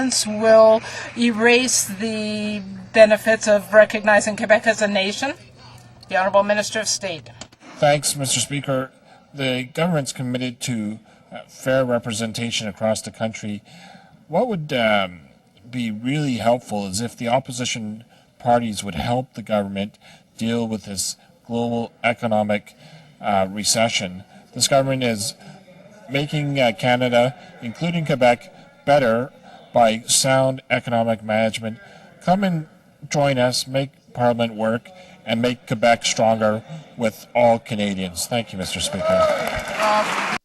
province will erase the benefits of recognizing Quebec as a nation? The Honourable Minister of State. Thanks, Mr. Speaker. The government's committed to fair representation across the country. What would be really helpful is if the opposition parties would help the government deal with this global economic recession. This government is making Canada, including Quebec, better by sound economic management. Come and join us, make Parliament work, and make Quebec stronger with all Canadians. Thank you, Mr. Speaker.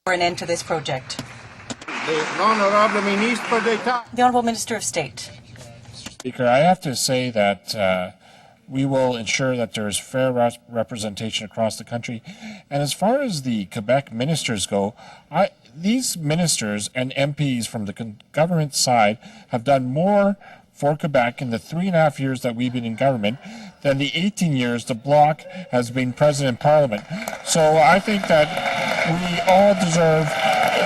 For an end to this project. The Honourable Minister of State. Speaker, I have to say that we will ensure that there is fair representation across the country. And as far as the Quebec ministers go, these ministers and MPs from the government side have done more for Quebec in the 3.5 years that we've been in government than the 18 years the Bloc has been president in Parliament. So I think that we all deserve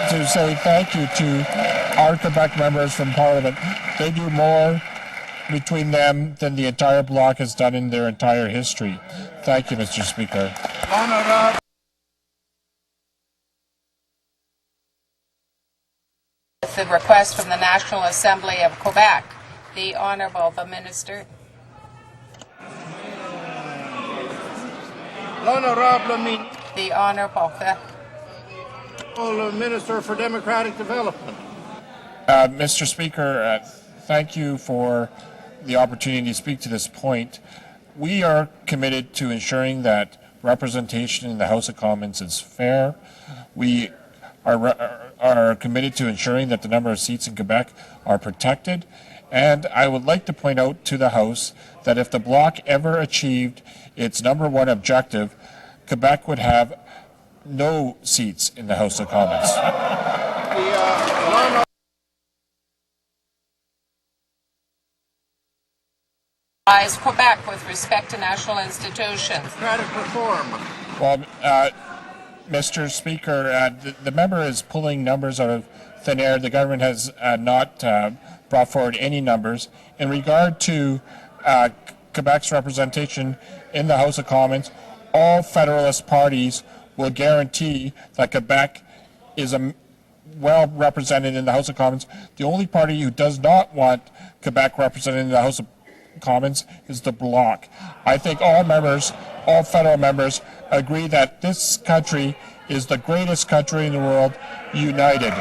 to say thank you to our Quebec members from Parliament. They do more between them than the entire Bloc has done in their entire history. Thank you, Mr. Speaker. The request from the National Assembly of Quebec. The Honourable the Minister. The Honourable the Minister for Democratic Development. Mr. Speaker, thank you for the opportunity to speak to this point. We are committed to ensuring that representation in the House of Commons is fair. We are committed to ensuring that the number of seats in Quebec are protected. And I would like to point out to the House that if the Bloc ever achieved its number one objective, Quebec would have no seats in the House of Commons. Quebec with respect to national institutions. Democratic reform. Well, Mr. Speaker, the member is pulling numbers out of thin air. The government has not brought forward any numbers. In regard to Quebec's representation in the House of Commons, all Federalist parties will guarantee that Quebec is well represented in the House of Commons. The only party who does not want Quebec represented in the House of Commons is the Bloc. I think all members, all federal members, agree that this country is the greatest country in the world, united.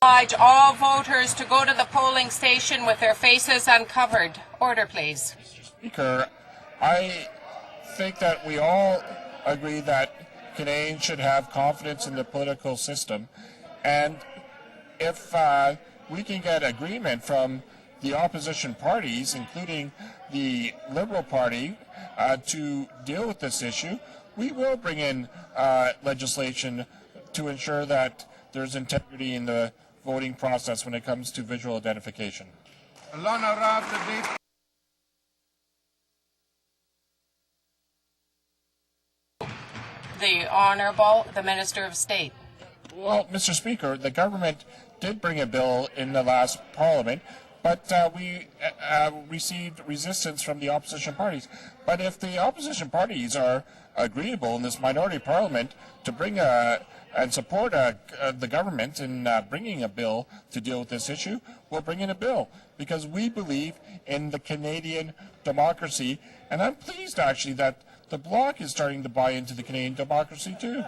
Oblige all voters to go to the polling station with their faces uncovered. Order, please. Mr. Speaker, I think that we all agree that Canadians should have confidence in the political system. And if we can get agreement from the opposition parties, including the Liberal Party, to deal with this issue, we will bring in legislation to ensure that there's integrity in the voting process when it comes to visual identification. The Honourable the Minister of State. Well, Mr. Speaker, the government did bring a bill in the last Parliament, but we received resistance from the opposition parties. But if the opposition parties are agreeable in this minority parliament to bring and support the government in bringing a bill to deal with this issue, we'll bring in a bill because we believe in the Canadian democracy. And I'm pleased, actually, that the Bloc is starting to buy into the Canadian democracy, too.